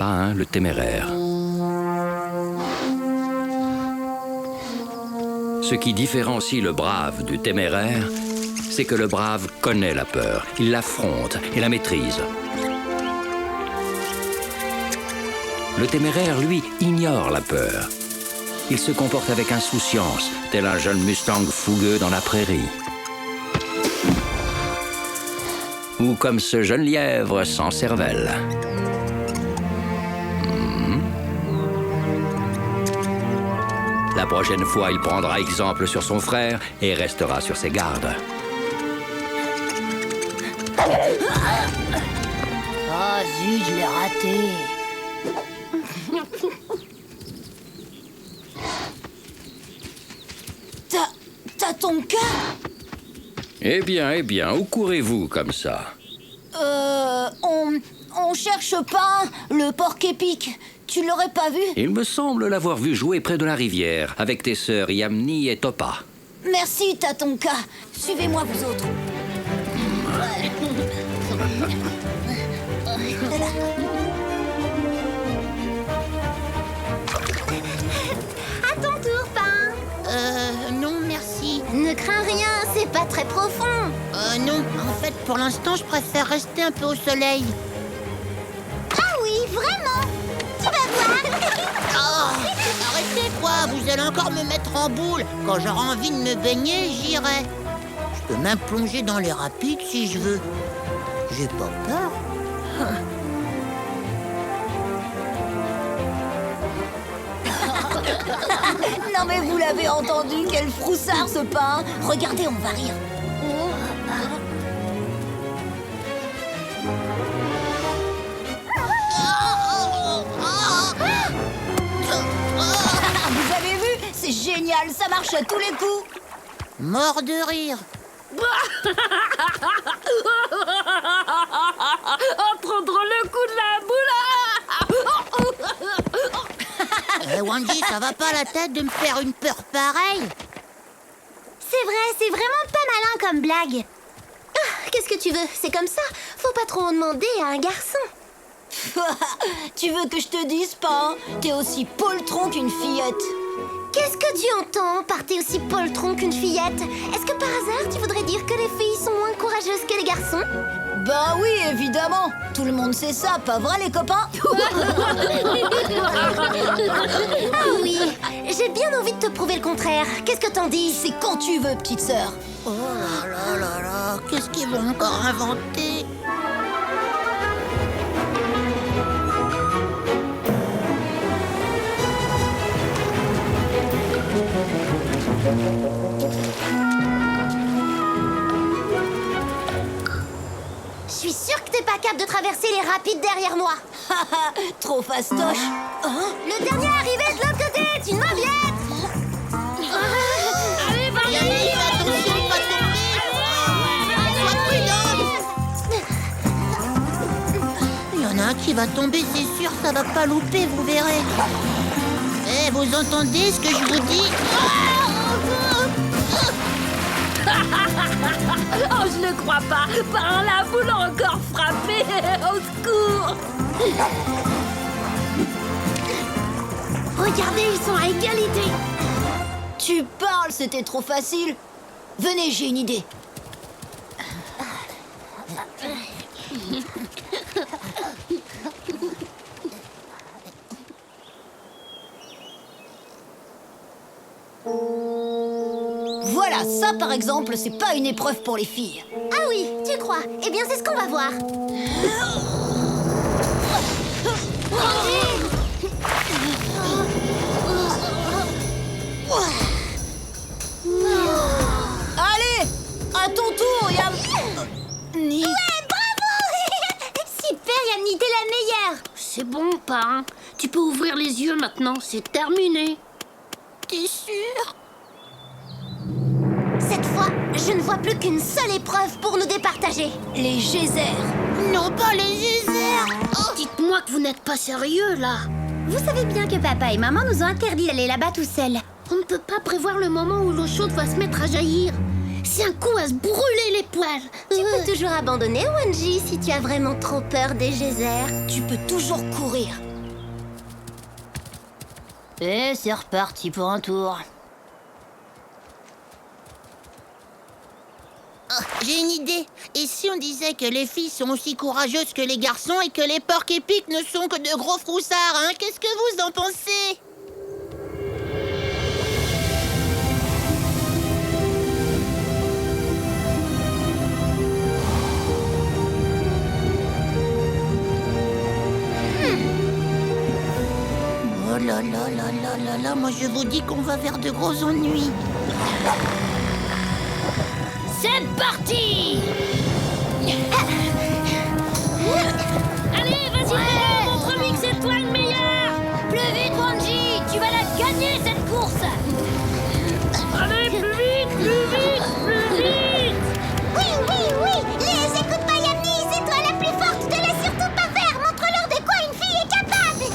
Pain le téméraire. Ce qui différencie le brave du téméraire, c'est que le brave connaît la peur, il l'affronte et la maîtrise. Le téméraire, lui, ignore la peur. Il se comporte avec insouciance, tel un jeune Mustang fougueux dans la prairie. Ou comme ce jeune lièvre sans cervelle. La prochaine fois, il prendra exemple sur son frère et restera sur ses gardes. Ah zut, je l'ai raté. T'as ton cas? Eh bien, où courez-vous comme ça? On cherche Pain, le porc épique. Tu l'aurais pas vu? Il me semble l'avoir vu jouer près de la rivière, avec tes sœurs Yamni et Topa. Merci, Tatonka. Suivez-moi, vous autres. À ton tour, Pain. Non, merci. Ne crains rien, c'est pas très profond. Non, en fait, pour l'instant, je préfère rester un peu au soleil. Ah oui, vraiment. Tu vas voir. Oh, arrêtez, quoi. Vous allez encore me mettre en boule. Quand j'aurai envie de me baigner, j'irai. Je peux même plonger dans les rapides si je veux. J'ai pas peur. Non mais vous l'avez entendu, quel froussard ce Pain. Regardez, on va rire. Vous avez vu? C'est génial, ça marche à tous les coups. Mort de rire. Prendre le coup de la boule. Wanji, ça va pas la tête de me faire une peur pareille? C'est vrai, c'est vraiment pas malin comme blague. Ah, qu'est-ce que tu veux? C'est comme ça. Faut pas trop en demander à un garçon. Tu veux que je te dise, Pain? T'es aussi poltron qu'une fillette. Qu'est-ce que tu entends par t'es aussi poltron qu'une fillette? Est-ce que par hasard tu voudrais dire que les filles sont moins courageuses que les garçons? Bah oui, évidemment. Tout le monde sait ça, pas vrai les copains? Ah oui, j'ai bien envie de te prouver le contraire. Qu'est-ce que t'en dis? C'est quand tu veux, petite sœur. Oh là là là là, qu'est-ce qu'ils vont encore inventer? Je suis sûre que t'es pas capable de traverser les rapides derrière moi. Trop fastoche. Le dernier arrivé de l'autre côté est une mauviette. Allez, Valérie. Attention, pas tomber. Sois prudente. Il y en a un qui va tomber, c'est sûr, ça va pas louper, vous verrez. Eh, vous entendez ce que je vous dis? Oh, je ne crois pas. Par la boule encore frappée. Au secours. Regardez, ils sont à égalité. Tu parles, c'était trop facile. Venez, j'ai une idée. Voilà, ça par exemple, c'est pas une épreuve pour les filles. Ah oui, tu crois? Eh bien, c'est ce qu'on va voir. Allez, à ton tour, Yam. Ni. Ouais, bravo. Super, Yamni, t'es la meilleure. C'est bon, Pain. Tu peux ouvrir les yeux maintenant. C'est terminé. T'es sûr? Cette fois, je ne vois plus qu'une seule épreuve pour nous départager. Les geysers. Non, pas les geysers. Dites-moi que vous n'êtes pas sérieux, là. Vous savez bien que papa et maman nous ont interdit d'aller là-bas tout seuls. On ne peut pas prévoir le moment où l'eau chaude va se mettre à jaillir. C'est un coup à se brûler les poils. Tu peux toujours abandonner, Wanji, si tu as vraiment trop peur des geysers. Tu peux toujours courir. Et c'est reparti pour un tour. Oh, j'ai une idée. Et si on disait que les filles sont aussi courageuses que les garçons et que les porcs épics ne sont que de gros froussards, hein? Qu'est-ce que vous en pensez? Oh là là là là là là, moi je vous dis qu'on va vers de gros ennuis. C'est parti! Allez, vas-y, montre-lui que c'est toi le meilleur! Plus vite, Wanji! Tu vas la gagner, cette course! Allez, plus vite, plus vite, plus vite! Oui, oui, oui! Les écoute pas, Yamni! C'est toi la plus forte! Te laisse surtout pas faire! Montre-leur de quoi une fille est capable!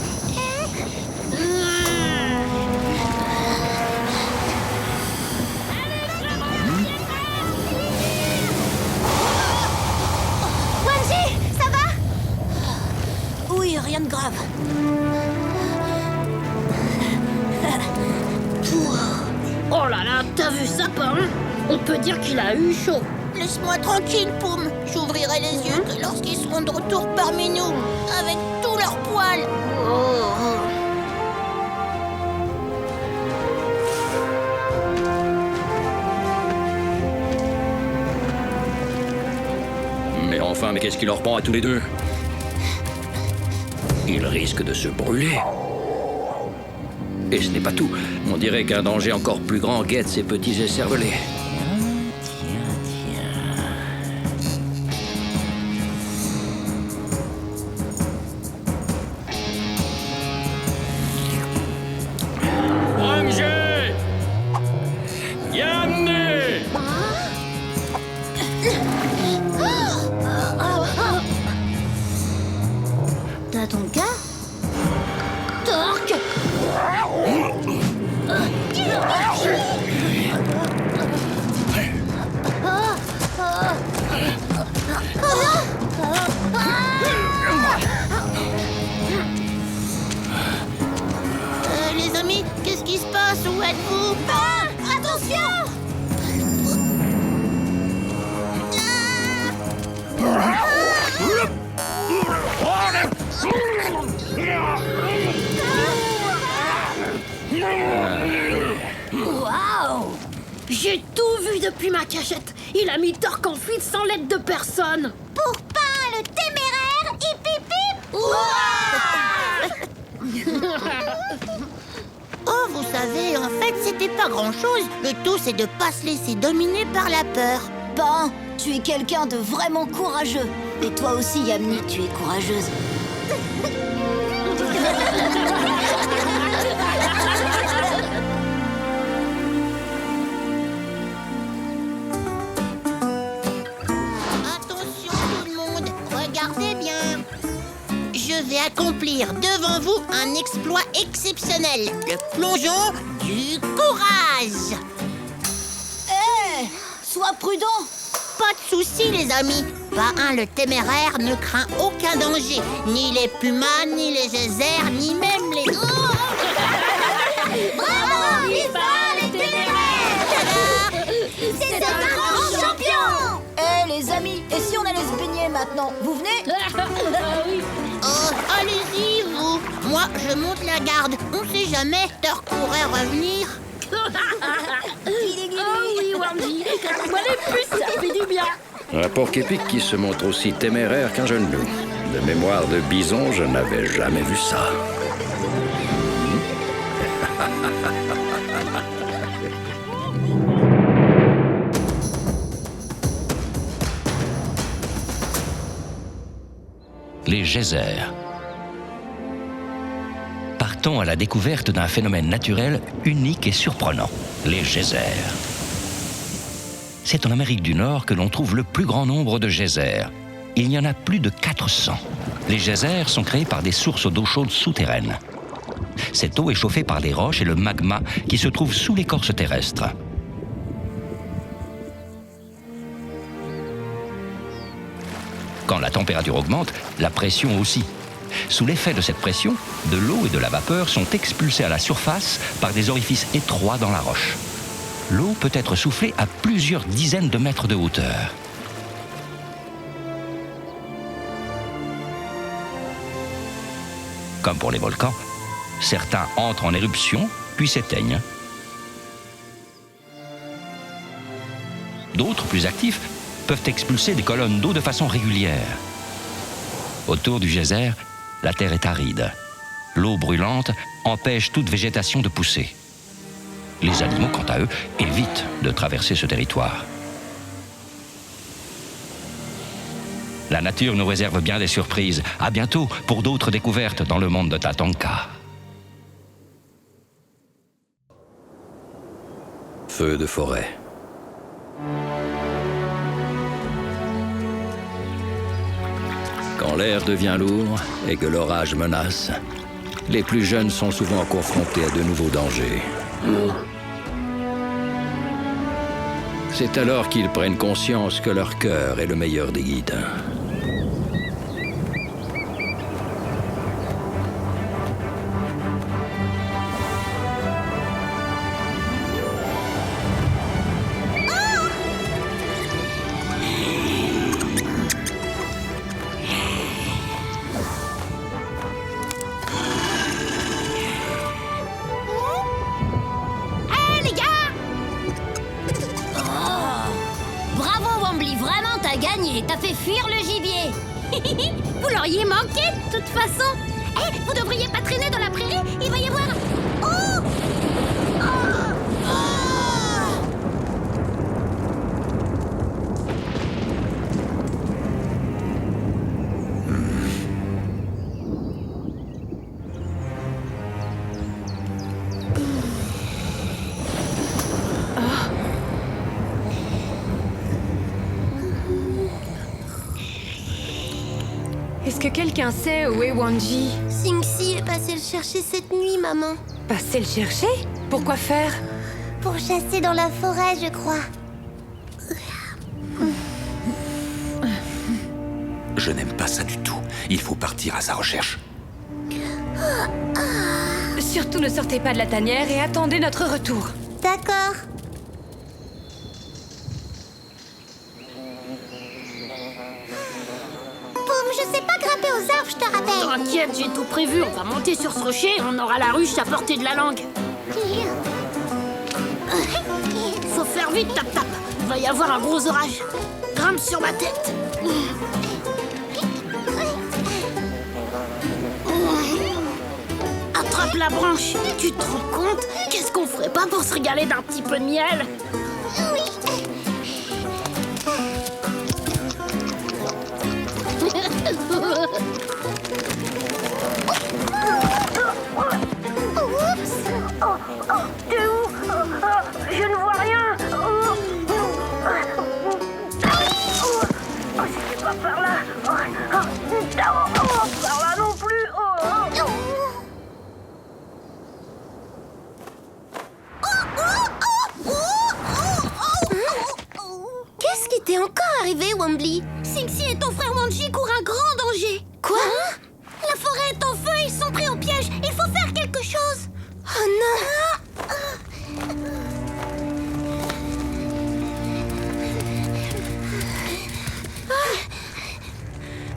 Wanji, ça va? Oui, rien de grave. Oh là là, t'as vu ça, pas hein? On peut dire qu'il a eu chaud. Laisse-moi tranquille, Poum. J'ouvrirai les yeux que lorsqu'ils seront de retour parmi nous, avec tous leurs poils. Mais enfin, mais qu'est-ce qui leur prend à tous les deux? Ils risquent de se brûler. Et ce n'est pas tout. On dirait qu'un danger encore plus grand guette ces petits écervelés. T'as ton cas? Torque! Les amis, qu'est-ce qui se passe? Où êtes-vous? Ah, attention! Waouh! J'ai tout vu depuis ma cachette. Il a mis Torque en fuite sans l'aide de personne. Pour Pain le téméraire, hip hip hip! Oh, vous savez, en fait, c'était pas grand-chose. Le tout, c'est de pas se laisser dominer par la peur. Pain, tu es quelqu'un de vraiment courageux. Et toi aussi, Yamni, tu es courageuse. Attention tout le monde, regardez bien. Je vais accomplir devant vous un exploit exceptionnel. Le plongeon du courage. Hé! Sois prudent! Pas de soucis, les amis. Pain le téméraire ne craint aucun danger. Ni les pumas, ni les geysers, ni même les... Bravo, Pain le téméraire! C'est un grand champion! Hé, les amis, et si on allait se baigner maintenant? Vous venez? Oh, allez-y, vous. Moi, je monte la garde. On sait jamais, Torque pourrait revenir. Oh oui, Wanji. Moi, les puces, ça fait du bien. Un porc épic qui se montre aussi téméraire qu'un jeune loup. De mémoire de bison, je n'avais jamais vu ça. Les geysers. Partons à la découverte d'un phénomène naturel unique et surprenant, les geysers. C'est en Amérique du Nord que l'on trouve le plus grand nombre de geysers. Il y en a plus de 400. Les geysers sont créés par des sources d'eau chaude souterraines. Cette eau est chauffée par les roches et le magma qui se trouve sous l'écorce terrestre. Quand la température augmente, la pression aussi. Sous l'effet de cette pression, de l'eau et de la vapeur sont expulsées à la surface par des orifices étroits dans la roche. L'eau peut être soufflée à plusieurs dizaines de mètres de hauteur. Comme pour les volcans, certains entrent en éruption puis s'éteignent. D'autres, plus actifs, peuvent expulser des colonnes d'eau de façon régulière. Autour du geyser, la terre est aride. L'eau brûlante empêche toute végétation de pousser. Les animaux, quant à eux, évitent de traverser ce territoire. La nature nous réserve bien des surprises. À bientôt pour d'autres découvertes dans le monde de Tatanka. Feu de forêt. Quand l'air devient lourd et que l'orage menace, les plus jeunes sont souvent confrontés à de nouveaux dangers. C'est alors qu'ils prennent conscience que leur cœur est le meilleur des guides. T'as fait fuir le gibier. Vous l'auriez manqué, de toute façon. Eh, vous devriez pas traîner dans la prairie. Il va y avoir... Oh, Est-ce que quelqu'un sait où est Wanji? Xingxi est passé le chercher cette nuit, maman. Passer le chercher? Pourquoi faire? Pour chasser dans la forêt, je crois. Je n'aime pas ça du tout. Il faut partir à sa recherche. Surtout ne sortez pas de la tanière et attendez notre retour. D'accord. Poum, je sais pas grimper aux arbres, je te rappelle. t'inquiète, j'ai tout prévu. On va monter sur ce rocher et on aura la ruche à portée de la langue. Faut faire vite, tap-tap. Il va y avoir un gros orage. Grimpe sur ma tête. Attrape la branche. Tu te rends compte? Qu'est-ce qu'on ferait pas pour se régaler d'un petit peu de miel? T'es où? Je ne vois rien. C'était pas par là. Par là non plus. Qu'est-ce qui t'est encore arrivé, Wombly? Xingxi et ton frère Wanji courent un grand danger. Quoi? La forêt est en feu, ils sont pris au piège. Il faut faire quelque chose. Oh non!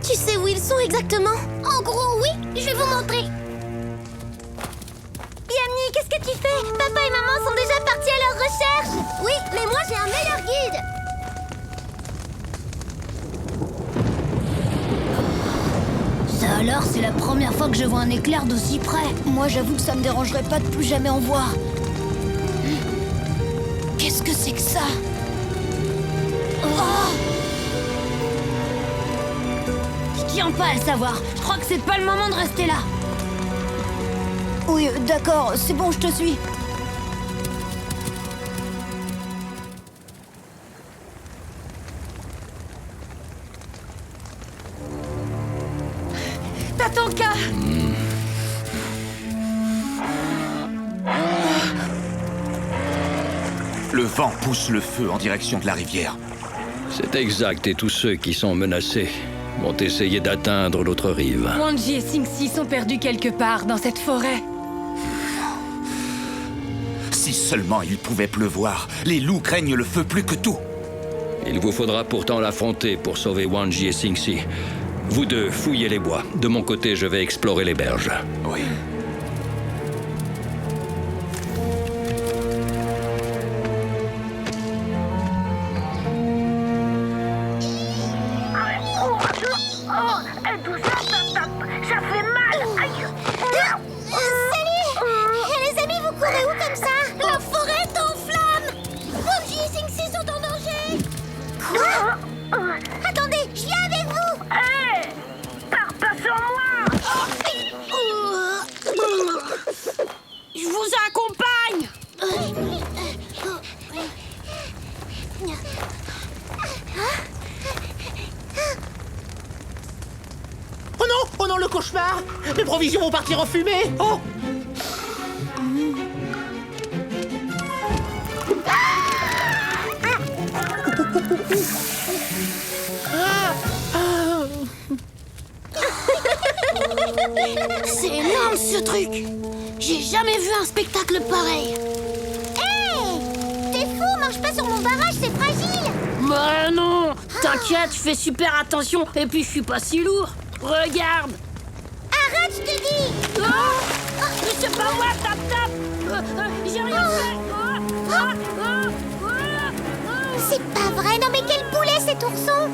Tu sais où ils sont exactement? En gros, oui, je vais vous montrer. Yamni, qu'est-ce que tu fais? Papa et maman sont déjà partis à leur recherche. Oui, mais moi j'ai un meilleur guide. Ça alors, c'est la première fois que je vois un éclair d'aussi près. Moi, j'avoue que ça me dérangerait pas de plus jamais en voir. Qu'est-ce que c'est que ça? Oh! Je tiens pas à le savoir. Je crois que c'est pas le moment de rester là. Oui, d'accord, c'est bon, je te suis. Tatanka! Le vent pousse le feu en direction de la rivière. C'est exact, et tous ceux qui sont menacés vont essayer d'atteindre l'autre rive. Wanji et Singsi sont perdus quelque part dans cette forêt. Si seulement il pouvait pleuvoir. Les loups craignent le feu plus que tout. Il vous faudra pourtant l'affronter pour sauver Wanji et Singsi. Vous deux, fouillez les bois. De mon côté, je vais explorer les berges. Oui. Salut! Les amis, vous courez où comme ça? La forêt est en flammes! Wanji et Singsi sont en danger! Quoi? Attendez, je viens avec vous! Hé! Pars pas sur moi! Je vous accompagne. Oh non! Oh non, le cauchemar! Mes provisions vont partir en fumée! Oh! C'est énorme ce truc. J'ai jamais vu un spectacle pareil. Hé! T'es fou, marche pas sur mon barrage, c'est fragile! Bah non. T'inquiète, je fais super attention. Et puis je suis pas si lourd. Regarde. Arrête, je te dis! Oh, c'est pas moi, tap. J'ai rien fait. C'est pas vrai, non mais quel boulet cet ourson!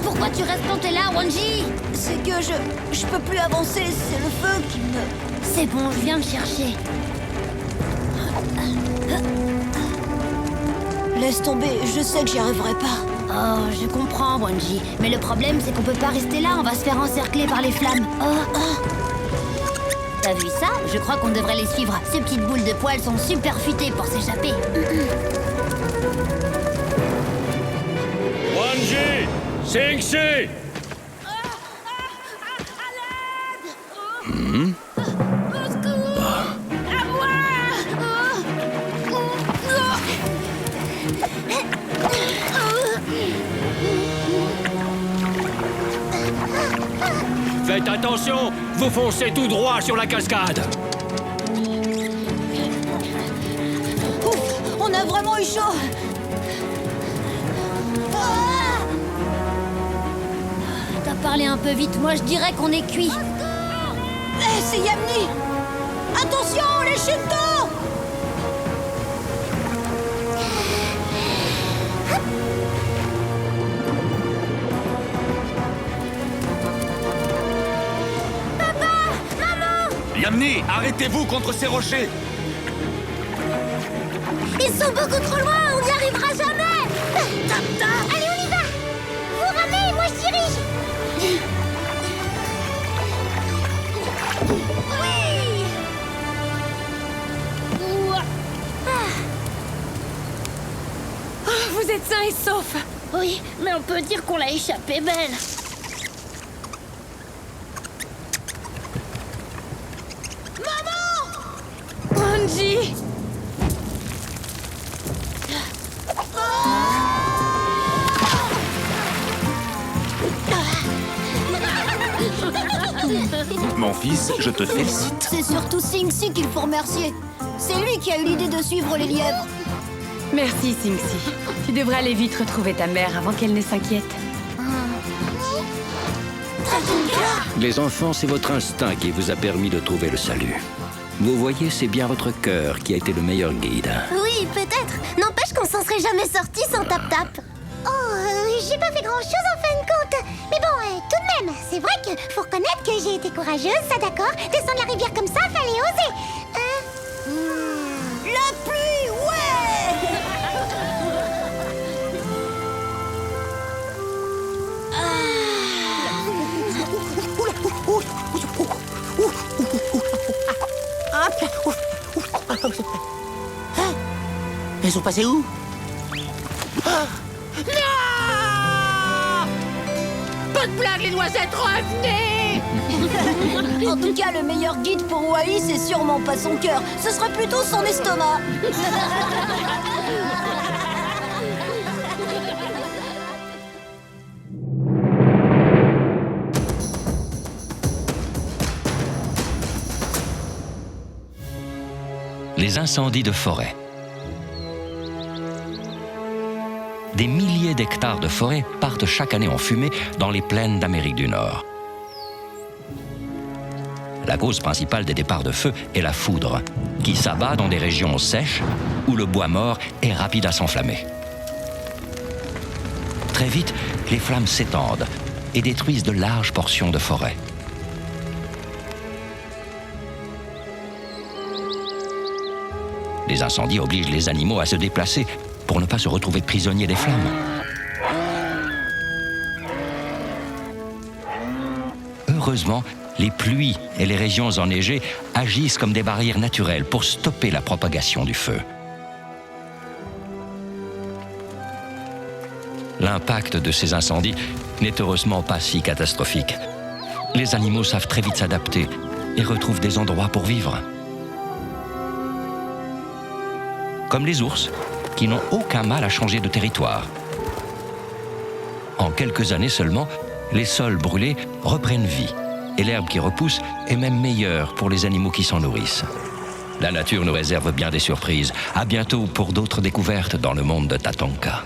Pourquoi tu restes planté là, Wanji? C'est que je peux plus avancer, c'est le feu qui me... C'est bon, je viens de chercher. Laisse tomber, je sais que j'y arriverai pas. Oh, je comprends, Wanji. Mais le problème, c'est qu'on peut pas rester là, on va se faire encercler par les flammes. T'as vu ça? Je crois qu'on devrait les suivre. Ces petites boules de poils sont super futées pour s'échapper. Wanji! Singsi! Faites attention, vous foncez tout droit sur la cascade. Ouf, on a vraiment eu chaud. T'as parlé un peu vite, moi je dirais qu'on est cuit. Eh, c'est Yamni! Attention, les chutes d'eau! Yamni, arrêtez-vous contre ces rochers! Ils sont beaucoup trop loin, on n'y arrivera jamais! Allez, on y va! Vous ramez, moi je dirige! Oui! Vous êtes sains et saufs. Oui, mais on peut dire qu'on l'a échappé belle. Wanji! Mon fils, je te félicite. C'est surtout Singsi qu'il faut remercier. C'est lui qui a eu l'idée de suivre les lièvres. Merci, Singsi. Tu devrais aller vite retrouver ta mère avant qu'elle ne s'inquiète. Les enfants, c'est votre instinct qui vous a permis de trouver le salut. Vous voyez, c'est bien votre cœur qui a été le meilleur guide. Oui, peut-être. N'empêche qu'on s'en serait jamais sorti sans tap-tap. Oh, j'ai pas fait grand-chose en fin de compte. Mais bon, tout de même, c'est vrai que faut reconnaître que j'ai été courageuse, ça d'accord. Descendre la rivière comme ça, fallait oser. La pluie, ouais! Ils sont passés où? Non! Pas de blague, les noisettes, revenez! En tout cas, le meilleur guide pour Wally, c'est sûrement pas son cœur. Ce serait plutôt son estomac. Les incendies de forêt. Des milliers d'hectares de forêt partent chaque année en fumée dans les plaines d'Amérique du Nord. La cause principale des départs de feu est la foudre, qui s'abat dans des régions sèches où le bois mort est rapide à s'enflammer. Très vite, les flammes s'étendent et détruisent de larges portions de forêt. Les incendies obligent les animaux à se déplacer pour ne pas se retrouver prisonniers des flammes. Heureusement, les pluies et les régions enneigées agissent comme des barrières naturelles pour stopper la propagation du feu. L'impact de ces incendies n'est heureusement pas si catastrophique. Les animaux savent très vite s'adapter et retrouvent des endroits pour vivre. Comme les ours, qui n'ont aucun mal à changer de territoire. En quelques années seulement, les sols brûlés reprennent vie et l'herbe qui repousse est même meilleure pour les animaux qui s'en nourrissent. La nature nous réserve bien des surprises. À bientôt pour d'autres découvertes dans le monde de Tatanka.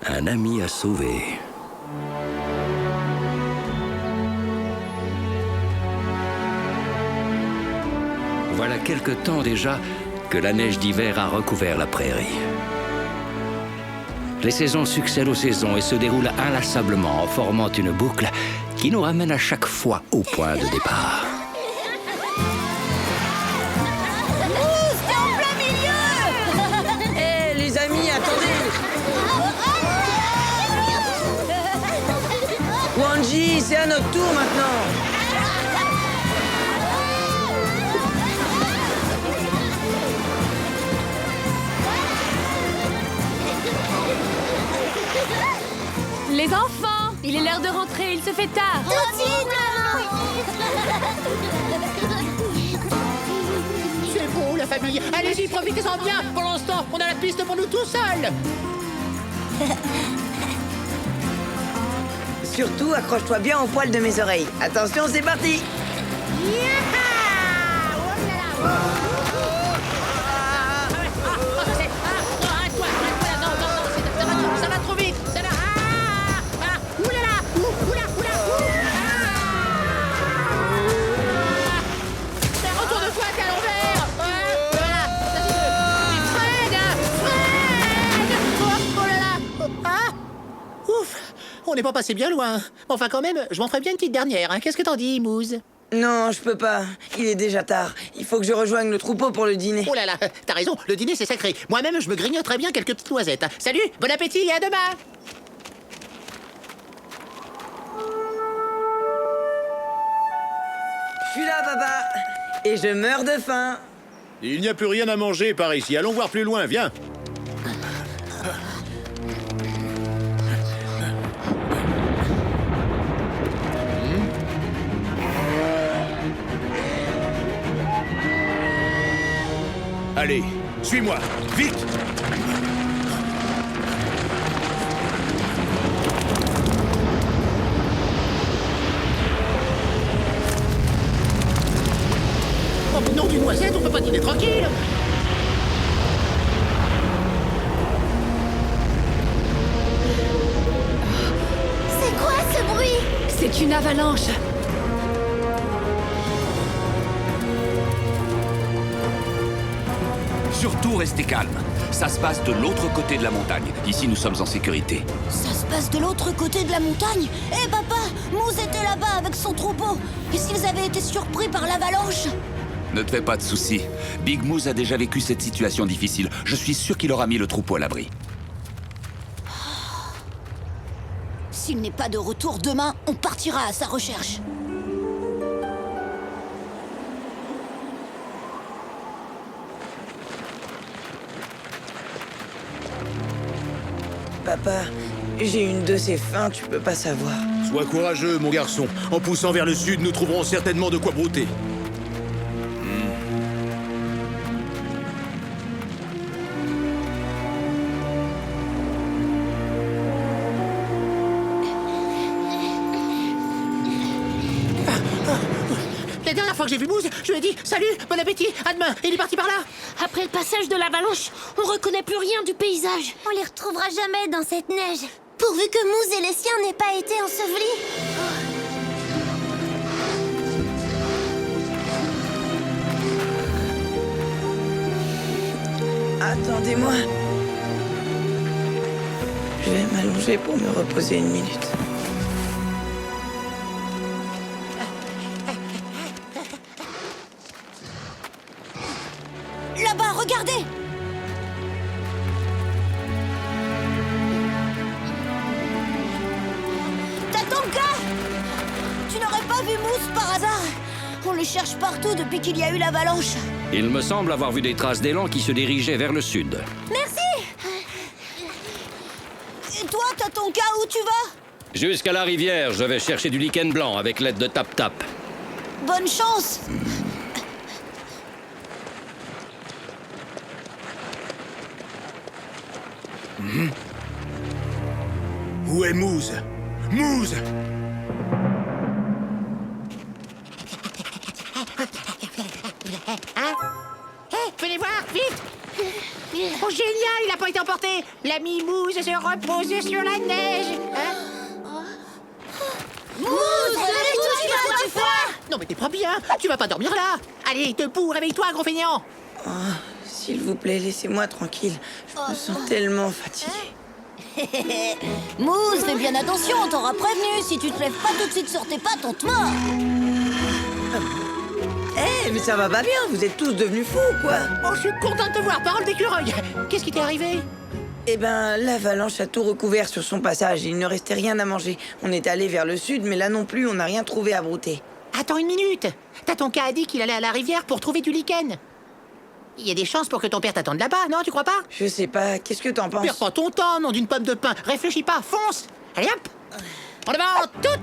Un ami à sauver. Voilà quelque temps déjà que la neige d'hiver a recouvert la prairie. Les saisons succèdent aux saisons et se déroulent inlassablement en formant une boucle qui nous ramène à chaque fois au point de départ. Les amis, attendez! Wanji, c'est à notre tour maintenant! Les enfants, il est l'heure de rentrer, il se fait tard. C'est beau, la famille. Allez-y, profitez-en bien. Pour l'instant, on a la piste pour nous tout seuls. Surtout, accroche-toi bien au poil de mes oreilles. Attention, c'est parti! Ça va trop vite. Ça va. Retourne-toi, t'es à l'envers. Voilà. Fred. Oh là là. Ah. Ouf. On n'est pas passé bien loin. Enfin, quand même, je m'en ferais bien une petite dernière. Hein. Qu'est-ce que t'en dis, Mouze? Non, je peux pas. Il est déjà tard. Il faut que je rejoigne le troupeau pour le dîner. Oh là là, t'as raison, le dîner c'est sacré. Moi-même, je me grignoterais bien quelques petites noisettes. Salut, bon appétit et à demain. Je suis là, papa. Et je meurs de faim. Il n'y a plus rien à manger par ici. Allons voir plus loin, viens. Allez, suis-moi, vite! Oh, nom d'une noisette, on peut pas dîner tranquille! C'est quoi ce bruit? C'est une avalanche. Surtout, restez calme. Ça se passe de l'autre côté de la montagne. Ici, nous sommes en sécurité. Ça se passe de l'autre côté de la montagne. Eh papa, Moose était là-bas avec son troupeau. Et s'ils avaient été surpris par l'avalanche? Ne te fais pas de soucis. Big Moose a déjà vécu cette situation difficile. Je suis sûr qu'il aura mis le troupeau à l'abri. S'il n'est pas de retour demain, on partira à sa recherche. Papa, j'ai une de ces fins, tu peux pas savoir. Sois courageux, mon garçon. En poussant vers le sud, nous trouverons certainement de quoi brouter. La dernière fois que j'ai vu Moose, je lui ai dit « Salut, bon appétit, à demain !» Il est parti par là. Après le passage de l'avalanche, on reconnaît plus rien du paysage. On les retrouvera jamais dans cette neige. Pourvu que Moose et les siens n'aient pas été ensevelis. Attendez-moi. Je vais m'allonger pour me reposer une minute. Là-bas, regardez! Tatanka! Tu n'aurais pas vu Moose par hasard? On le cherche partout depuis qu'il y a eu l'avalanche. Il me semble avoir vu des traces d'élan qui se dirigeaient vers le sud. Merci! Et toi, Tatanka, où tu vas? Jusqu'à la rivière, je vais chercher du lichen blanc avec l'aide de Tap Tap. Bonne chance! Où est Moose? Moose! Venez voir, vite! Oh, génial, il a pas été emporté! L'ami Moose se repose sur la neige! Moose, lève-toi, tu fais? Non mais t'es pas bien, tu vas pas dormir là! Allez, debout, réveille-toi, gros feignant! Oh, s'il vous plaît, laissez-moi tranquille. Je me sens tellement fatiguée. Moose, fais bien attention, on t'aura prévenu. Si tu te lèves pas tout de suite sur tes pattes, on te mord. Eh, mais ça va pas bien, vous êtes tous devenus fous, quoi. Oh, je suis content de te voir, parole d'écureuil! Qu'est-ce qui t'est arrivé? Eh ben, l'avalanche a tout recouvert sur son passage et il ne restait rien à manger. On est allé vers le sud, mais là non plus, on n'a rien trouvé à brouter. Attends une minute! Tatonka a dit qu'il allait à la rivière pour trouver du lichen. Il y a des chances pour que ton père t'attende là-bas, non, tu crois pas? Je sais pas, qu'est-ce que t'en penses? Perds pas ton temps, nom d'une pomme de pain. Réfléchis pas, fonce! Allez hop! En avant, toutes!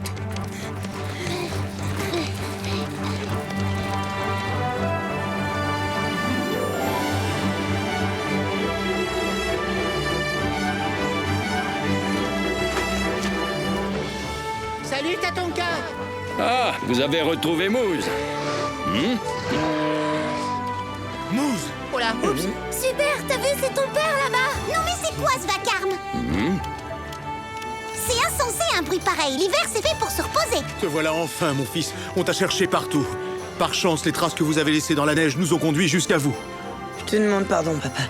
Salut, Tatonka! Ah, vous avez retrouvé Moose. Moose! Oh là, oups! Super, t'as vu, c'est ton père là-bas. Non mais c'est quoi ce vacarme? C'est insensé un bruit pareil. L'hiver c'est fait pour se reposer. Te voilà enfin, mon fils. On t'a cherché partout. Par chance, les traces que vous avez laissées dans la neige nous ont conduits jusqu'à vous. Je te demande pardon, papa.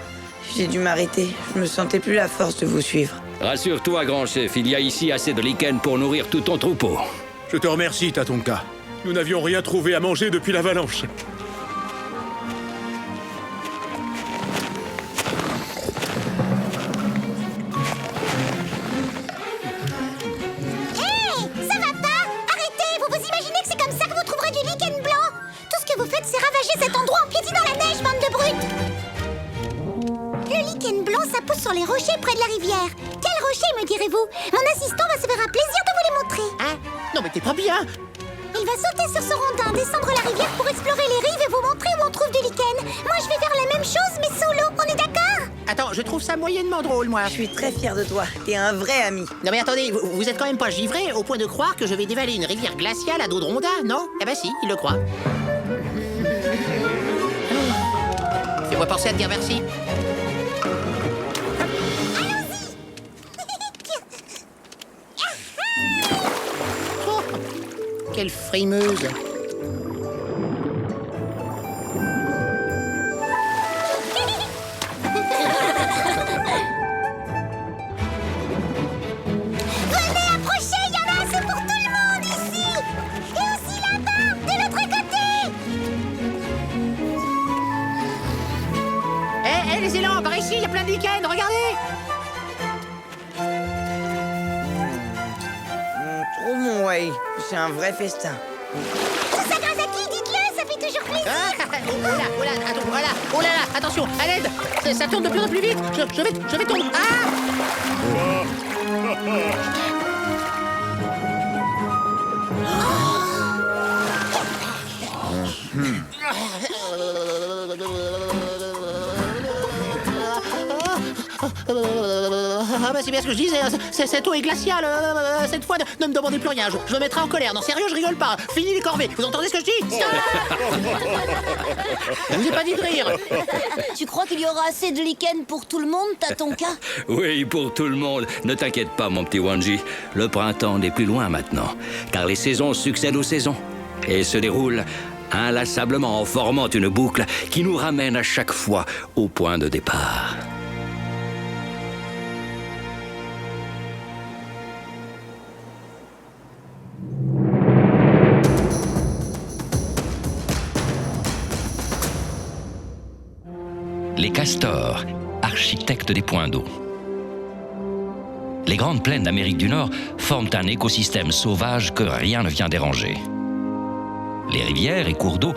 J'ai dû m'arrêter. Je me sentais plus la force de vous suivre. Rassure-toi, grand chef, il y a ici assez de lichen pour nourrir tout ton troupeau. Je te remercie, Tatonka. Nous n'avions rien trouvé à manger depuis l'avalanche. Ça va pas? Arrêtez! Vous vous imaginez que c'est comme ça que vous trouverez du lichen blanc? Tout ce que vous faites, c'est ravager cet endroit en piétinant la neige, bande de brutes! Le lichen blanc, ça pousse sur les rochers près de la rivière. Quel rocher, me direz-vous? Mon assistant va se faire un plaisir de vous les montrer. Hein? Non mais t'es pas bien! Il va sauter sur ce rondin, descendre la rivière pour explorer les rives et vous montrer où on trouve du lichen. Moi, je vais faire la même chose, mais sous l'eau. On est d'accord? Attends, je trouve ça moyennement drôle, moi. Je suis très fière de toi. T'es un vrai ami. Non mais attendez, vous êtes quand même pas givré au point de croire que je vais dévaler une rivière glaciale à dos de rondin, non? Eh ben si, il le croit. Fais-moi penser à te dire merci. Oh, quelle frimeuse. Venez, approchez, il y en a assez pour tout le monde ici. Et aussi là-bas, de l'autre côté. Hé, les élans, par ici, il y a plein de lichens, regardez. Trop mon way. C'est un vrai festin. Tout ça grâce à qui? Dites-le, ça fait toujours plaisir. Ah, oh là, attends, voilà, oh là là, attention, à l'aide. Ça tourne de plus en plus vite. Je vais tomber. Ah! Ah bah c'est bien ce que je disais, cette eau est glaciale. Cette fois, ne me demandez plus rien, je me mettrai en colère. Non, sérieux, je rigole pas. Fini les corvées, vous entendez ce que je dis? Je vous ai pas dit de rire. Tu crois qu'il y aura assez de lichen pour tout le monde, Tatonka? Oui, pour tout le monde. Ne t'inquiète pas, mon petit Wanji. Le printemps n'est plus loin maintenant, car les saisons succèdent aux saisons et se déroulent inlassablement en formant une boucle qui nous ramène à chaque fois au point de départ. Les castors, architectes des points d'eau. Les grandes plaines d'Amérique du Nord forment un écosystème sauvage que rien ne vient déranger. Les rivières et cours d'eau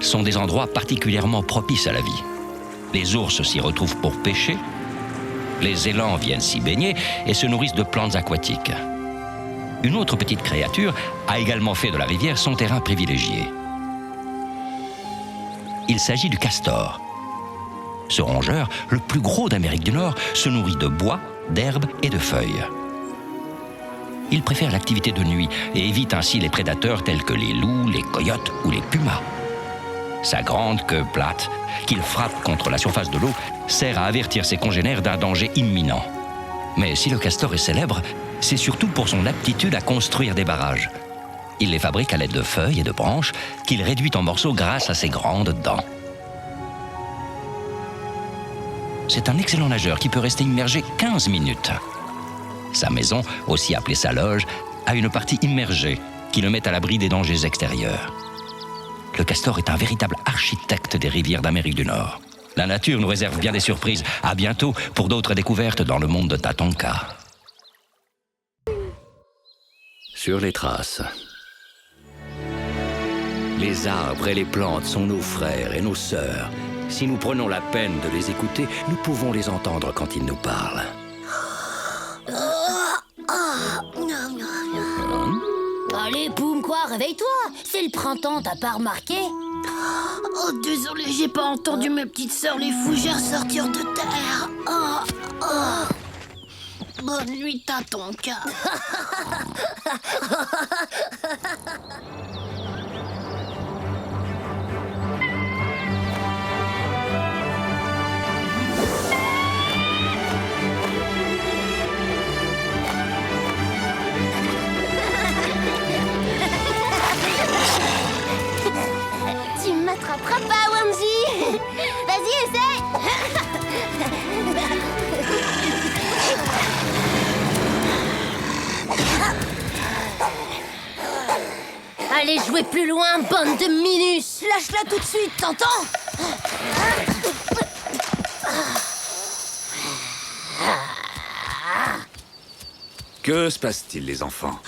sont des endroits particulièrement propices à la vie. Les ours s'y retrouvent pour pêcher, les élans viennent s'y baigner et se nourrissent de plantes aquatiques. Une autre petite créature a également fait de la rivière son terrain privilégié. Il s'agit du castor. Ce rongeur, le plus gros d'Amérique du Nord, se nourrit de bois, d'herbes et de feuilles. Il préfère l'activité de nuit et évite ainsi les prédateurs tels que les loups, les coyotes ou les pumas. Sa grande queue plate, qu'il frappe contre la surface de l'eau, sert à avertir ses congénères d'un danger imminent. Mais si le castor est célèbre, c'est surtout pour son aptitude à construire des barrages. Il les fabrique à l'aide de feuilles et de branches qu'il réduit en morceaux grâce à ses grandes dents. C'est un excellent nageur qui peut rester immergé 15 minutes. Sa maison, aussi appelée sa loge, a une partie immergée qui le met à l'abri des dangers extérieurs. Le castor est un véritable architecte des rivières d'Amérique du Nord. La nature nous réserve bien des surprises. À bientôt pour d'autres découvertes dans le monde de Tatonka. Sur les traces. Les arbres et les plantes sont nos frères et nos sœurs. Si nous prenons la peine de les écouter, nous pouvons les entendre quand ils nous parlent. Allez, Poum, quoi, réveille-toi. C'est le printemps, t'as pas remarqué? Oh, désolé, j'ai pas entendu mes petites sœurs les fougères sortir de terre. Bonne nuit, Tatonka. Tu m'attraperas pas, Wanji. Vas-y, essaie. Allez jouer plus loin, bande de minus. Lâche-la tout de suite, t'entends? Que se passe-t-il, les enfants?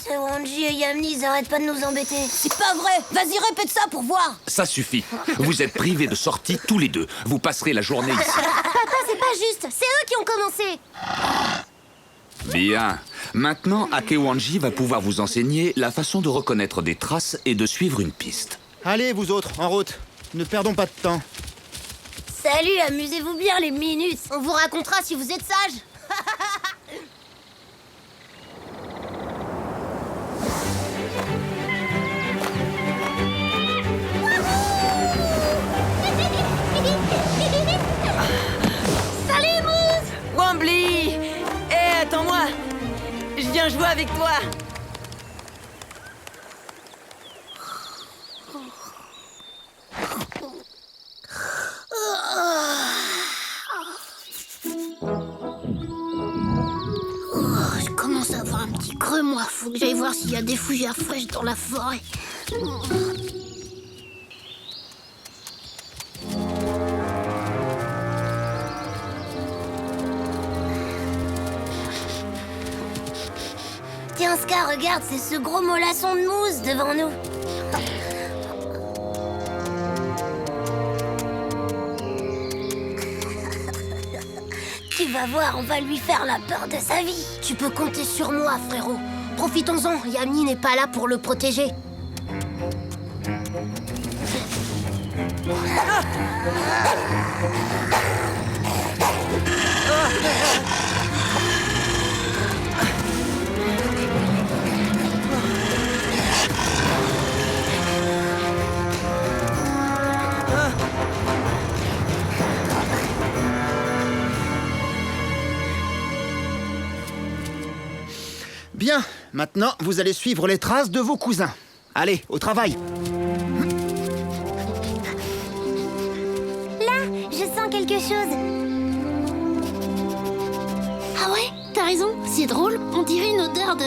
C'est Wanji et Yamni, ils arrêtent pas de nous embêter. C'est pas vrai. Vas-y, répète ça pour voir. Ça suffit. Vous êtes privés de sortie tous les deux. Vous passerez la journée ici. Papa, c'est pas juste. C'est eux qui ont commencé. Bien. Maintenant, Akewanji va pouvoir vous enseigner la façon de reconnaître des traces et de suivre une piste. Allez, vous autres, en route. Ne perdons pas de temps. Salut, amusez-vous bien les minutes. On vous racontera si vous êtes sages. Salut, Mousse! Wambly! Hé, attends-moi! Je viens jouer avec toi! Je commence à avoir un petit creux, moi. Faut que j'aille voir s'il y a des fougères fraîches dans la forêt. Tiens, Ska, regarde, c'est ce gros mollasson de mousse devant nous. Tu vas voir, on va lui faire la peur de sa vie. Tu peux compter sur moi, frérot. Profitons-en, Yamni n'est pas là pour le protéger. Bien, maintenant, vous allez suivre les traces de vos cousins. Allez, au travail. Là, je sens quelque chose. Ah ouais, t'as raison, c'est drôle, on dirait une odeur de...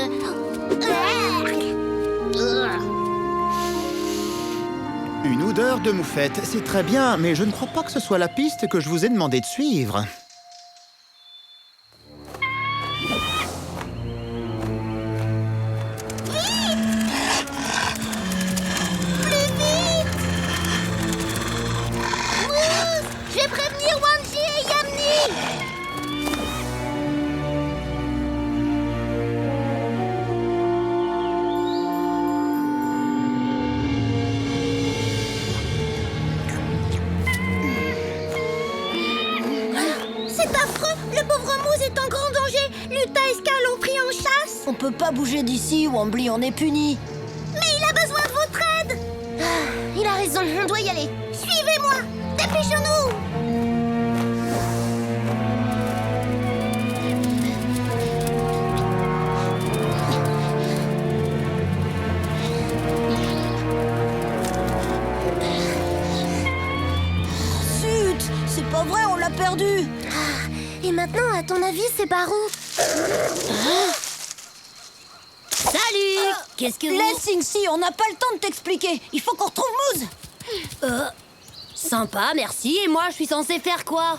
Une odeur de moufette, c'est très bien, mais je ne crois pas que ce soit la piste que je vous ai demandé de suivre. Je vais prévenir Wanji et Yamni! C'est affreux! Le pauvre Moose est en grand danger! Luta et Ska l'ont pris en chasse! On peut pas bouger d'ici, Wambly, on est puni. Mais il a besoin de votre aide! Il a raison, on doit y aller. Suivez-moi! Dépêchons-nous! Zut, c'est pas vrai, on l'a perdu. Et maintenant, à ton avis, c'est par où? Salut. Qu'est-ce que vous... Laisse, Singsi, on n'a pas le temps de t'expliquer. Il faut qu'on retrouve Moose. Sympa, merci. Et moi, je suis censée faire quoi?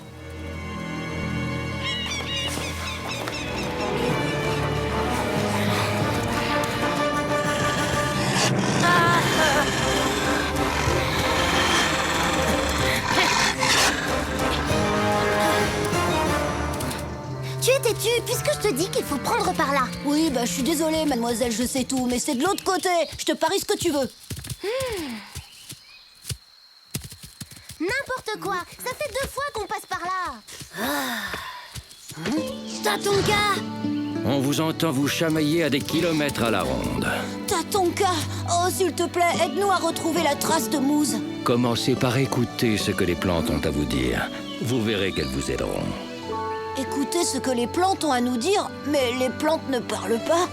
Tu es têtu, puisque je te dis qu'il faut prendre par là. Oui, bah je suis désolée, mademoiselle, je sais tout, mais c'est de l'autre côté. Je te parie ce que tu veux. N'importe quoi, ça fait 2 fois qu'on passe par là. Tatonka! On vous entend vous chamailler à des kilomètres à la ronde. Tatonka! Oh, s'il te plaît, aide-nous à retrouver la trace de Moose. Commencez par écouter ce que les plantes ont à vous dire. Vous verrez qu'elles vous aideront. Écoutez ce que les plantes ont à nous dire, mais les plantes ne parlent pas.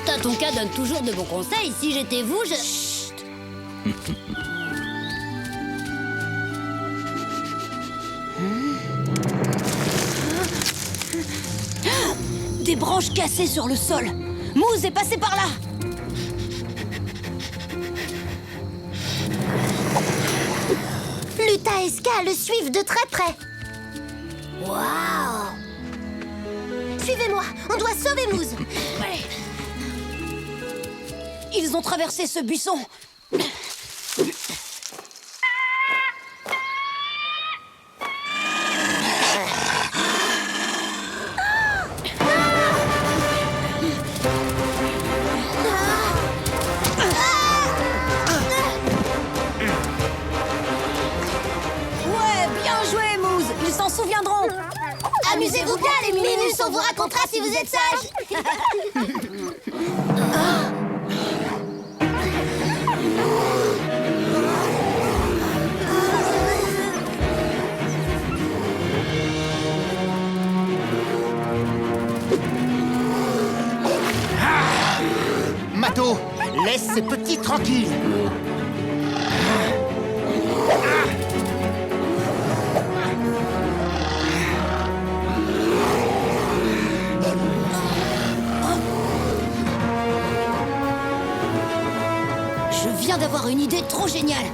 Tatonka donne toujours de bons conseils. Si j'étais vous, je... Chut. Des branches cassées sur le sol. Moose est passé par là. Luta et Ska le suivent de très près. Waouh! Suivez-moi, on doit sauver Moose. Ils ont traversé ce buisson. Amusez-vous bien, les Minimus, on vous racontera si vous êtes sages. Mato, laisse ces petits tranquilles. Je viens d'avoir une idée trop géniale.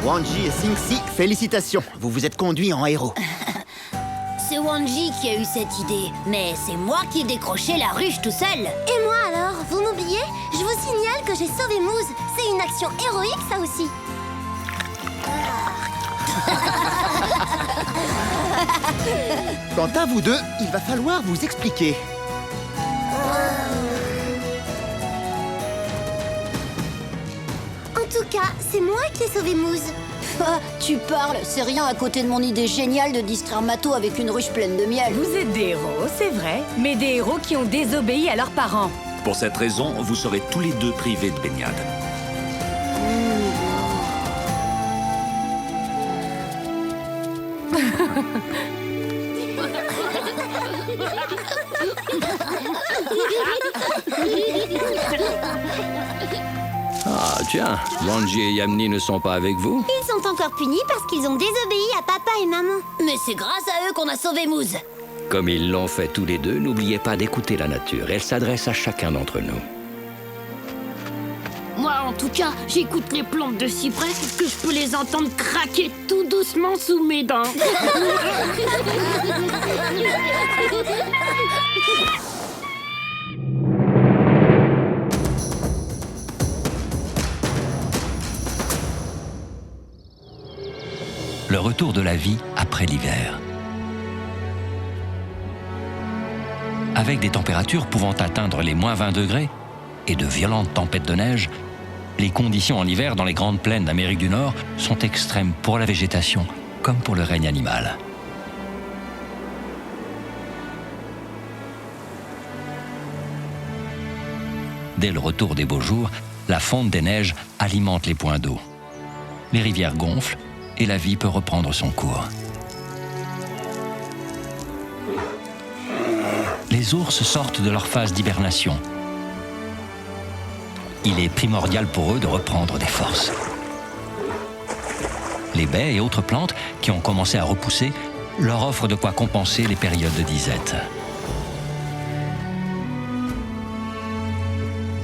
Wanji et Sing-Si, félicitations. Vous vous êtes conduits en héros. C'est Wanji qui a eu cette idée, mais c'est moi qui ai décroché la ruche tout seul. Et moi alors, vous m'oubliez? Je vous signale que j'ai sauvé Moose. C'est une action héroïque, ça aussi. Quant à vous deux, il va falloir vous expliquer. En tout cas, c'est moi qui ai sauvé Moose. Ah, tu parles, c'est rien à côté de mon idée géniale de distraire Mato avec une ruche pleine de miel. Vous êtes des héros, c'est vrai, mais des héros qui ont désobéi à leurs parents. Pour cette raison, vous serez tous les deux privés de baignade. Ah, tiens, Wanji et Yamni ne sont pas avec vous? Ils sont encore punis parce qu'ils ont désobéi à papa et maman. Mais c'est grâce à eux qu'on a sauvé Moose. Comme ils l'ont fait tous les deux, n'oubliez pas d'écouter la nature. Elle s'adresse à chacun d'entre nous. Moi, en tout cas, j'écoute les plantes de cyprès que je peux les entendre craquer tout doucement sous mes dents. Le retour de la vie après l'hiver. Avec des températures pouvant atteindre les moins 20 degrés et de violentes tempêtes de neige, les conditions en hiver dans les grandes plaines d'Amérique du Nord sont extrêmes pour la végétation comme pour le règne animal. Dès le retour des beaux jours, la fonte des neiges alimente les points d'eau. Les rivières gonflent et la vie peut reprendre son cours. Les ours sortent de leur phase d'hibernation. Il est primordial pour eux de reprendre des forces. Les baies et autres plantes qui ont commencé à repousser leur offrent de quoi compenser les périodes de disette.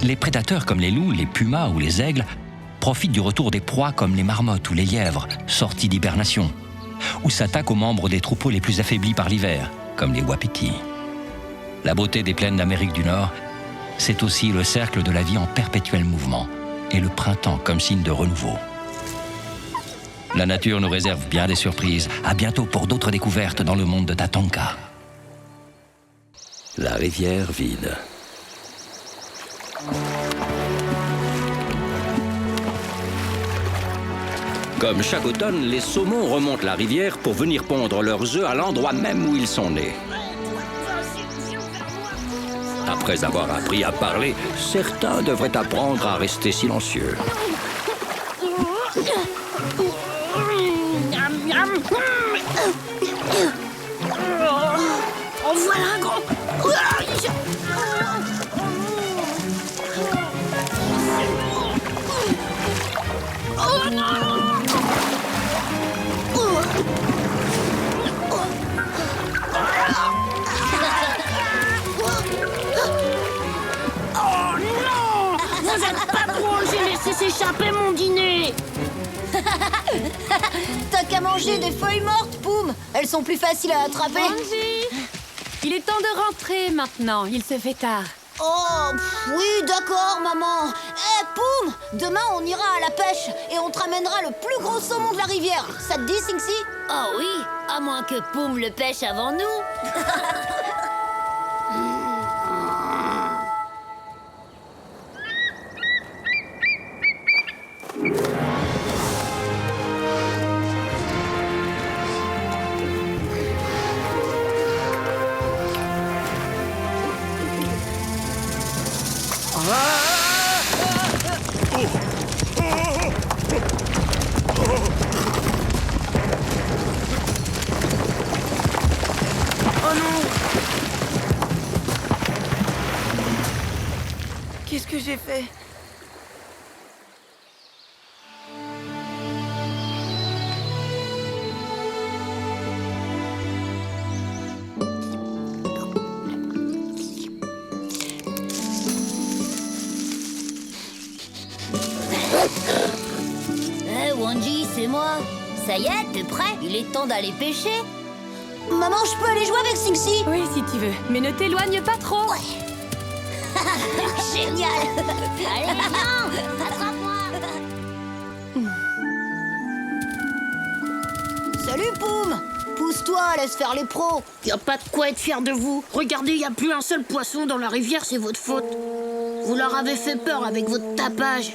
Les prédateurs comme les loups, les pumas ou les aigles profitent du retour des proies comme les marmottes ou les lièvres, sortis d'hibernation, ou s'attaquent aux membres des troupeaux les plus affaiblis par l'hiver, comme les wapitis. La beauté des plaines d'Amérique du Nord, c'est aussi le cercle de la vie en perpétuel mouvement, et le printemps comme signe de renouveau. La nature nous réserve bien des surprises. À bientôt pour d'autres découvertes dans le monde de Tatanka. La rivière vide. Comme chaque automne, les saumons remontent la rivière pour venir pondre leurs œufs à l'endroit même où ils sont nés. Après avoir appris à parler, certains devraient apprendre à rester silencieux. En voilà un grand. Oh non! Oh non! Vous êtes pas drôle, j'ai laissé s'échapper mon dîner! T'as qu'à manger des feuilles mortes, Poum. Elles sont plus faciles à attraper. Wanji, il est temps de rentrer maintenant, il se fait tard. Oh, oui, d'accord, maman. Eh, Poum, demain on ira à la pêche et on te ramènera le plus gros saumon de la rivière. Ça te dit, Sing Si? Oh oui, à moins que Poum le pêche avant nous. Oh non! Qu'est-ce que j'ai fait? Wanji, c'est moi. Ça y est, t'es prêt? Il est temps d'aller pêcher. Maman, je peux aller jouer avec Sing Si? Oui, si tu veux. Mais ne t'éloigne pas trop. Génial. Allez, viens, attrape-moi. Salut, Poum. Pousse-toi, laisse faire les pros. Y a pas de quoi être fier de vous. Regardez, y a plus un seul poisson dans la rivière, c'est votre faute. Vous leur avez fait peur avec votre tapage.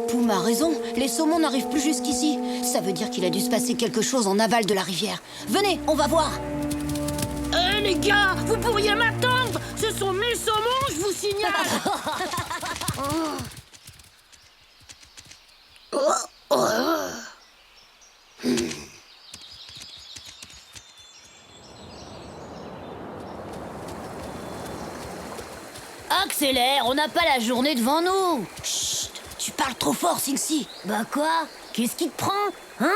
Poum a raison, les saumons n'arrivent plus jusqu'ici. Ça veut dire qu'il a dû se passer quelque chose en aval de la rivière. Venez, on va voir. Eh les gars, vous pourriez m'attendre. Ce sont mes saumons, je vous signale. Accélère, on n'a pas la journée devant nous. Chut, tu parles trop fort, Sing Si. Bah quoi? Qu'est-ce qui te prend? Hein?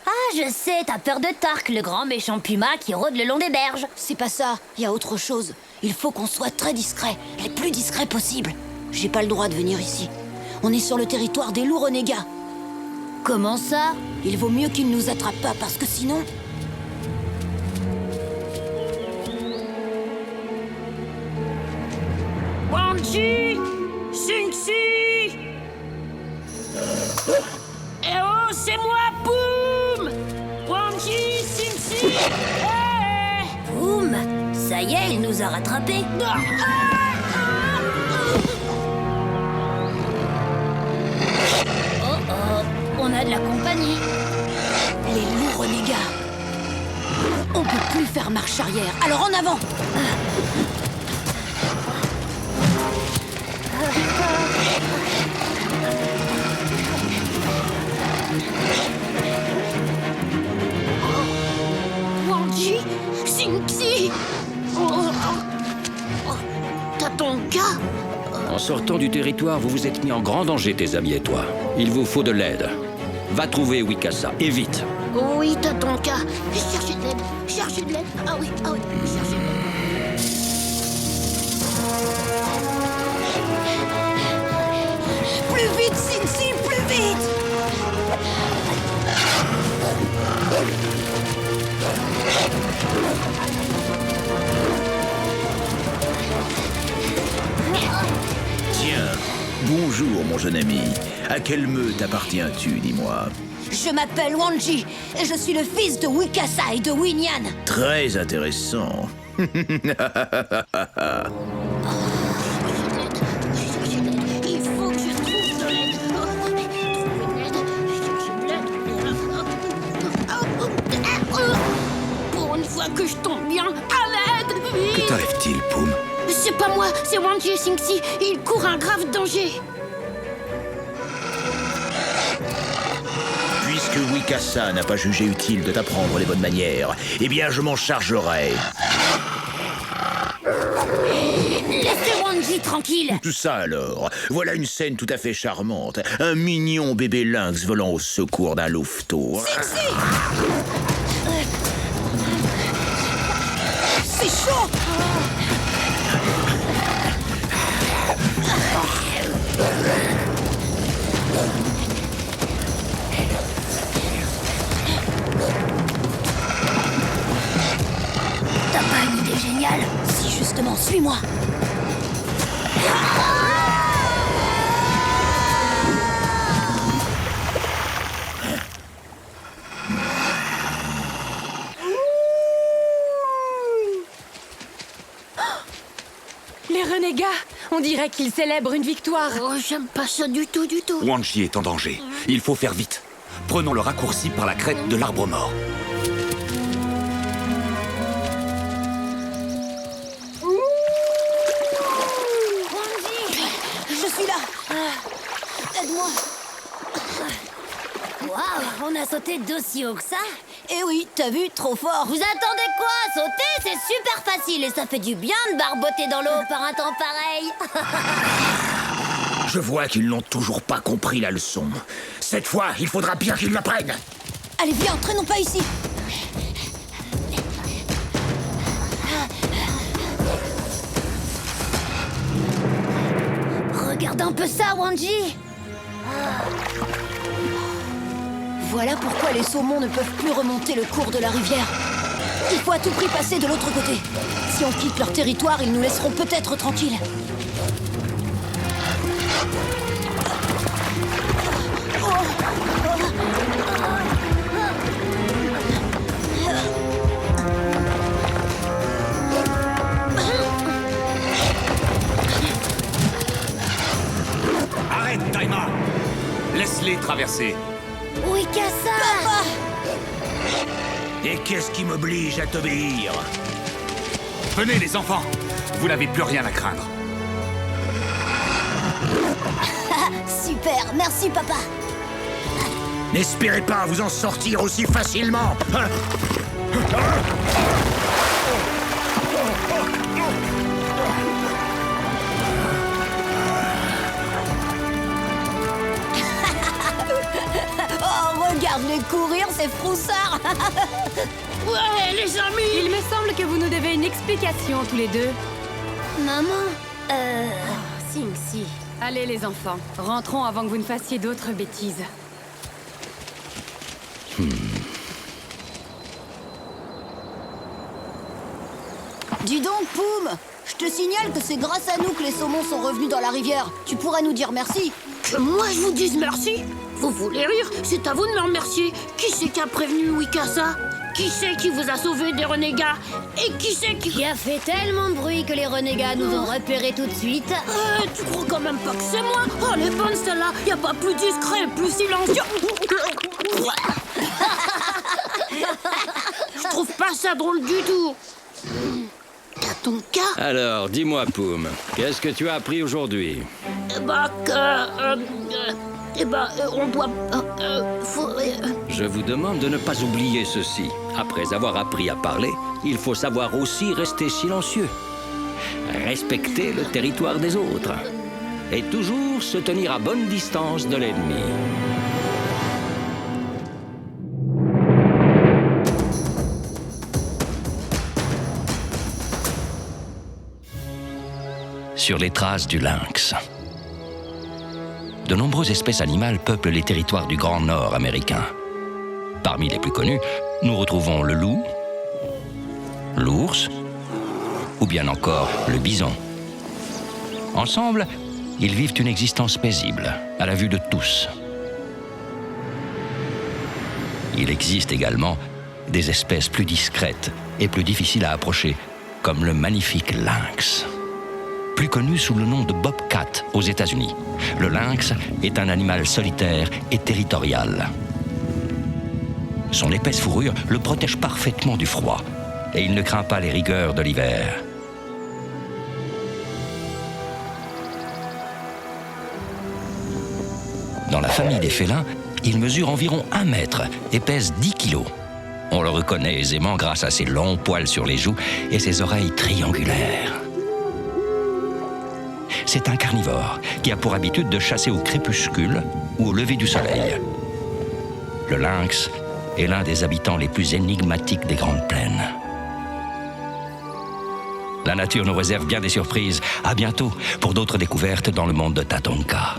Ah, je sais, t'as peur de Tark, le grand méchant puma qui rôde le long des berges. C'est pas ça, il y a autre chose. Il faut qu'on soit très discret, les plus discrets possible. J'ai pas le droit de venir ici. On est sur le territoire des loups renégats. Comment ça? Il vaut mieux qu'ils ne nous attrapent pas, parce que sinon... Wanji! Sing Si! Eh oh, c'est moi, Poum! Wanji, Sing Si! Hey! Poum! Ça y est, il nous a rattrapés. Oh oh, on a de la compagnie. Les loups renégats. On peut plus faire marche arrière, alors en avant! Wanji, Sing Si! T'as ton gars? En sortant du territoire, vous vous êtes mis en grand danger, tes amis et toi. Il vous faut de l'aide. Va trouver Wikasa, et vite. Oui, t'as ton cas. Cherchez de l'aide. Cherchez de l'aide. Ah oui, cherchez de l'aide. Plus vite, Sing Si, plus vite! Tiens, bonjour mon jeune ami. À quelle meute appartiens-tu, dis-moi? Je m'appelle Wanji, et je suis le fils de Wikasa et de Winyan. Très intéressant. Il faut que je trouve de l'aide. Pour une fois que je tombe bien, à l'aide! Que t'arrive-t-il, Poum? C'est pas moi, c'est Wanji et Sing Si. Ils courent un grave danger. Puisque Wikasa n'a pas jugé utile de t'apprendre les bonnes manières, eh bien je m'en chargerai. Laissez Wanji tranquille. Tout ça alors, voilà une scène tout à fait charmante. Un mignon bébé lynx volant au secours d'un louveteau. Sing Si! C'est chaud! T'as pas une idée géniale? Si, justement, suis-moi. On dirait qu'il célèbre une victoire. Oh, j'aime pas ça du tout, du tout. Wanji est en danger. Il faut faire vite. Prenons le raccourci par la crête de l'arbre mort. Je suis là. Aide-moi. Waouh, on a sauté d'aussi haut que ça. Eh oui, t'as vu, trop fort. Vous attendez quoi? Sauter, c'est super facile et ça fait du bien de barboter dans l'eau par un temps pareil. Je vois qu'ils n'ont toujours pas compris la leçon. Cette fois, il faudra bien qu'ils l'apprennent. Allez, viens, traînons pas ici. Regarde un peu ça, Wanji. Voilà pourquoi les saumons ne peuvent plus remonter le cours de la rivière. Il faut à tout prix passer de l'autre côté. Si on quitte leur territoire, ils nous laisseront peut-être tranquilles. Arrête, Taima! Laisse-les traverser. Wikasa! Papa! Et qu'est-ce qui m'oblige à t'obéir? Venez, les enfants! Vous n'avez plus rien à craindre. Super, merci papa. N'espérez pas vous en sortir aussi facilement. Oh, regarde-les courir, ces froussards. Ouais, les amis! Il me semble que vous nous devez une explication tous les deux. Maman, Si. Allez les enfants, rentrons avant que vous ne fassiez d'autres bêtises. Dis donc, Poum, je te signale que c'est grâce à nous que les saumons sont revenus dans la rivière. Tu pourras nous dire merci. Que moi je vous dise merci? Vous voulez rire? C'est à vous de me remercier. Qui c'est qui a prévenu Wikasa? Qui c'est qui vous a sauvé des renégats? Et qui c'est qui a fait tellement de bruit que les renégats nous ont repérés tout de suite. Tu crois quand même pas que c'est moi? Oh, elle est bonne celle-là. Y a pas plus discret, plus silencieux. Je trouve pas ça drôle du tout. T'as ton cas? Alors, dis-moi, Poum, qu'est-ce que tu as appris aujourd'hui? On doit... Je vous demande de ne pas oublier ceci. Après avoir appris à parler, il faut savoir aussi rester silencieux. Respecter le territoire des autres. Et toujours se tenir à bonne distance de l'ennemi. Sur les traces du lynx. De nombreuses espèces animales peuplent les territoires du Grand Nord américain. Parmi les plus connus, nous retrouvons le loup, l'ours ou bien encore le bison. Ensemble, ils vivent une existence paisible, à la vue de tous. Il existe également des espèces plus discrètes et plus difficiles à approcher, comme le magnifique lynx. Plus connu sous le nom de bobcat aux États-Unis. Le lynx est un animal solitaire et territorial. Son épaisse fourrure le protège parfaitement du froid et il ne craint pas les rigueurs de l'hiver. Dans la famille des félins, il mesure environ 1 mètre et pèse 10 kilos. On le reconnaît aisément grâce à ses longs poils sur les joues et ses oreilles triangulaires. C'est un carnivore qui a pour habitude de chasser au crépuscule ou au lever du soleil. Le lynx est l'un des habitants les plus énigmatiques des Grandes Plaines. La nature nous réserve bien des surprises. À bientôt pour d'autres découvertes dans le monde de Tatonka.